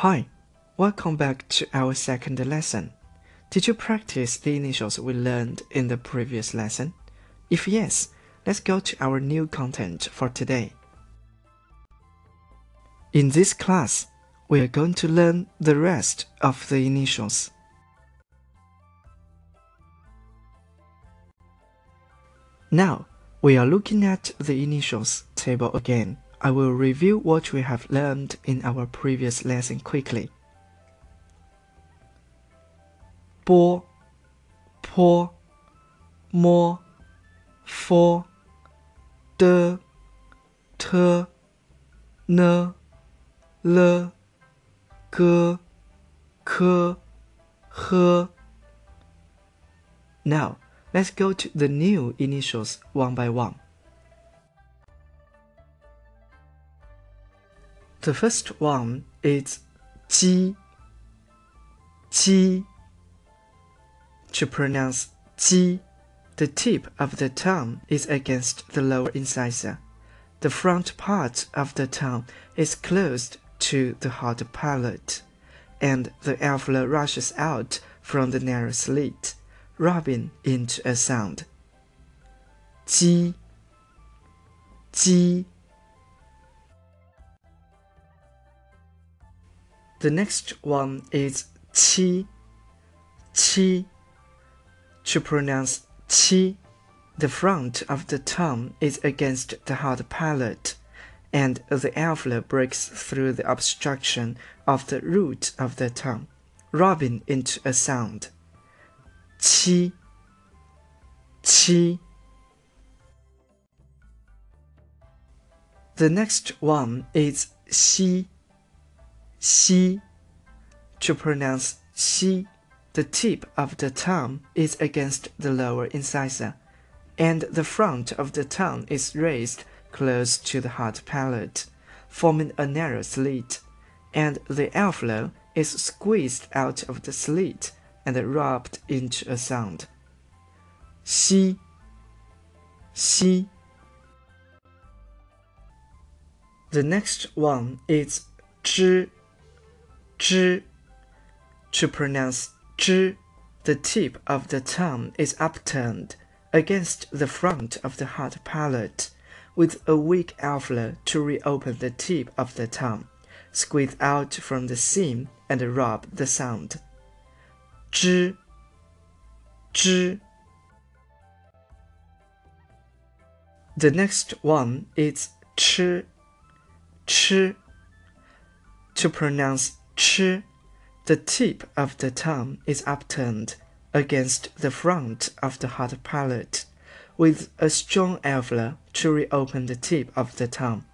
Hi, welcome back to our second lesson. Did you practice the initials we learned in the previous lesson? If yes, let's go to our new content for today. In this class, we are going to learn the rest of the initials. Now, we are looking at the initials table again. I will review what we have learned in our previous lesson quickly. 波 坡 摸 佛 的 特 呢 了 个 可 呵. Now, let's go to the new initials one by one. The first one is 鸡 鸡. To pronounce 鸡, the tip of the tongue is against the lower incisor. The front part of the tongue is closed to the hard palate, and the alveolar rushes out from the narrow slit, rubbing into a sound. 鸡 鸡. The next one is 七 七. To pronounce 七, the front of the tongue is against the hard palate, and the alveolar breaks through the obstruction of the root of the tongue, rubbing into a sound. 七 七. The next one is 西 西. To pronounce 西, the tip of the tongue is against the lower incisor, and the front of the tongue is raised close to the hard palate, forming a narrow slit, and the alveolar is squeezed out of the slit and rubbed into a sound. 西 西. The next one is 知 知. To pronounce 知, the tip of the tongue is upturned against the front of the hard palate, with a weak alveolar to reopen the tip of the tongue, squeeze out from the seam and rub the sound. 知 知. The next one is 吃 吃. To pronounce 吃, the tip of the tongue is upturned against the front of the hard palate, with a strong alveolar to reopen the tip of the tongue,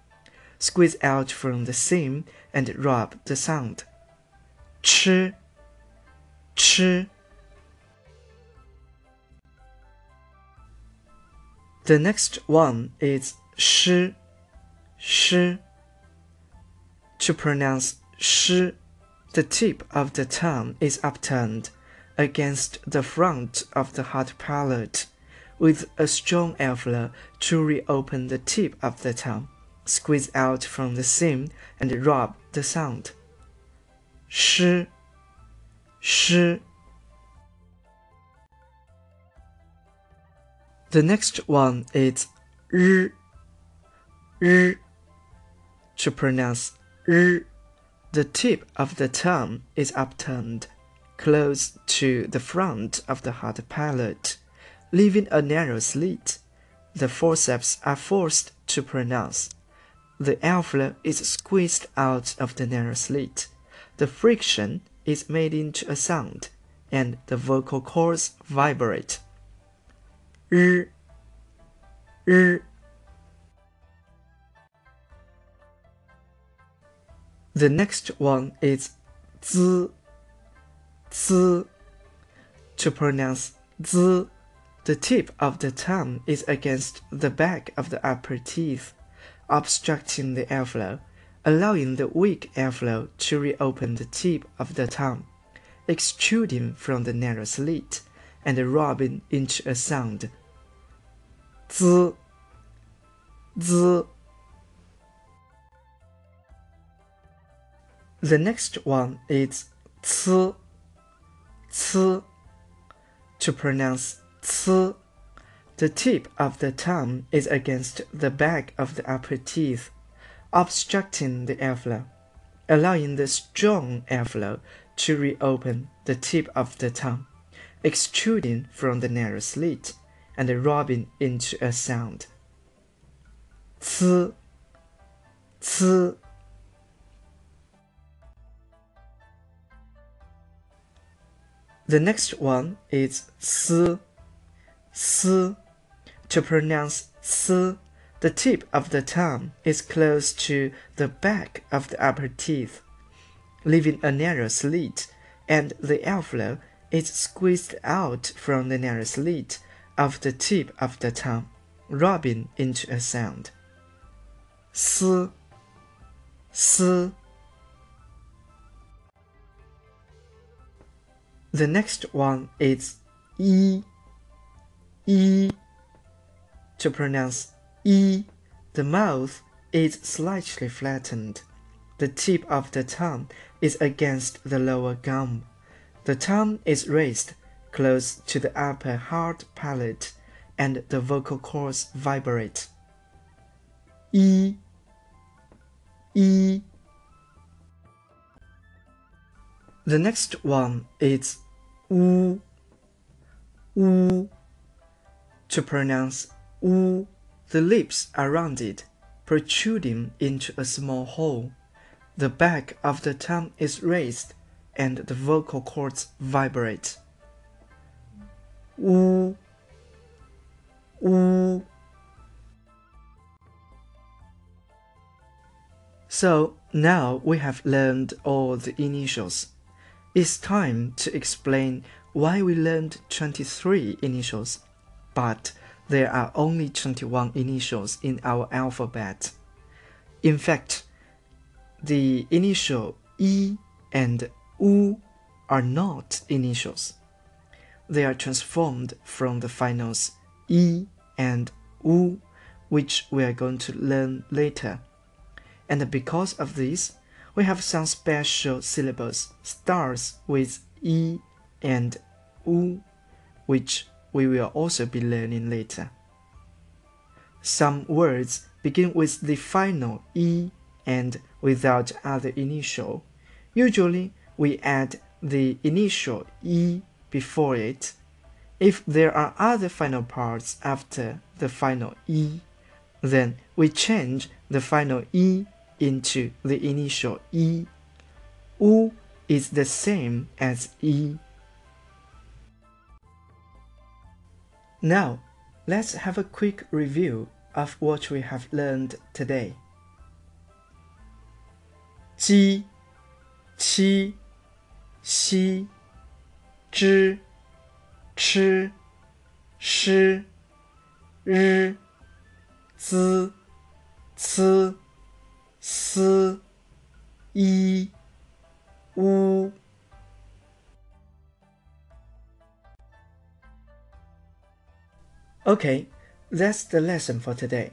squeeze out from the seam and rub the sound. 吃 吃. The next one is 诗 诗. To pronounce 诗, the tip of the tongue is upturned against the front of the hard palate, with a strong alveolar to reopen the tip of the tongue, squeeze out from the seam and rub the sound. 诗 诗. The next one is 日 日. To pronounce 日, the tip of the tongue is upturned, close to the front of the hard palate, leaving a narrow slit. The forceps are forced to pronounce. The alveolar is squeezed out of the narrow slit. The friction is made into a sound, and the vocal cords vibrate. 日 日. The next one is 滋 滋. To pronounce 滋, the tip of the tongue is against the back of the upper teeth, obstructing the alveolar, allowing the weak alveolar to reopen the tip of the tongue, extruding from the narrow slit and rubbing into a sound. 滋 滋. The next one is c, c. To pronounce c, the tip of the tongue is against the back of the upper teeth, obstructing the airflow, allowing the strong airflow to reopen the tip of the tongue, extruding from the narrow slit and rubbing into a sound. C, c. The next one is s, s. To pronounce s, the tip of the tongue is close to the back of the upper teeth, leaving a narrow slit, and the airflow is squeezed out from the narrow slit of the tip of the tongue, rubbing into a sound. S, s. The next one is e, e. To pronounce e, the mouth is slightly flattened. The tip of the tongue is against the lower gum. The tongue is raised close to the upper hard palate, and the vocal cords vibrate. E, e. The next one is u, u. To pronounce u, the lips are rounded, protruding into a small hole. The back of the tongue is raised, and the vocal cords vibrate. U, u. So now we have learned all the initials. It's time to explain why we learned 23 initials, but there are only 21 initials in our alphabet. In fact, the initial E and U are not initials. They are transformed from the finals E and U, which we are going to learn later. And because of this, we have some special syllables starts with E and U, which we will also be learning later. Some words begin with the final E and without other initial. Usually, we add the initial E before it. If there are other final parts after the final E, then we change the final E into the initial E. U is the same as E. Now, let's have a quick review of what we have learned today. 鸡、七、西、知、吃、诗、日、滋、呲、思、一、乌。Okay, that's the lesson for today.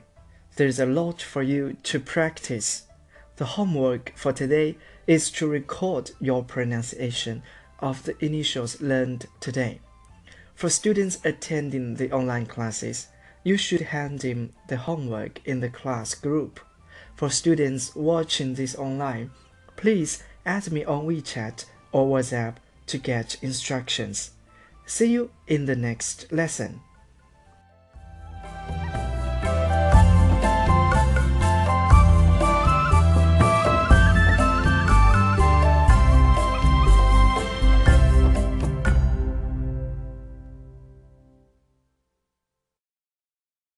There's a lot for you to practice. The homework for today is to record your pronunciation of the initials learned today. For students attending the online classes, you should hand in the homework in the class group. For students watching this online, please add me on WeChat or WhatsApp to get instructions. See you in the next lesson.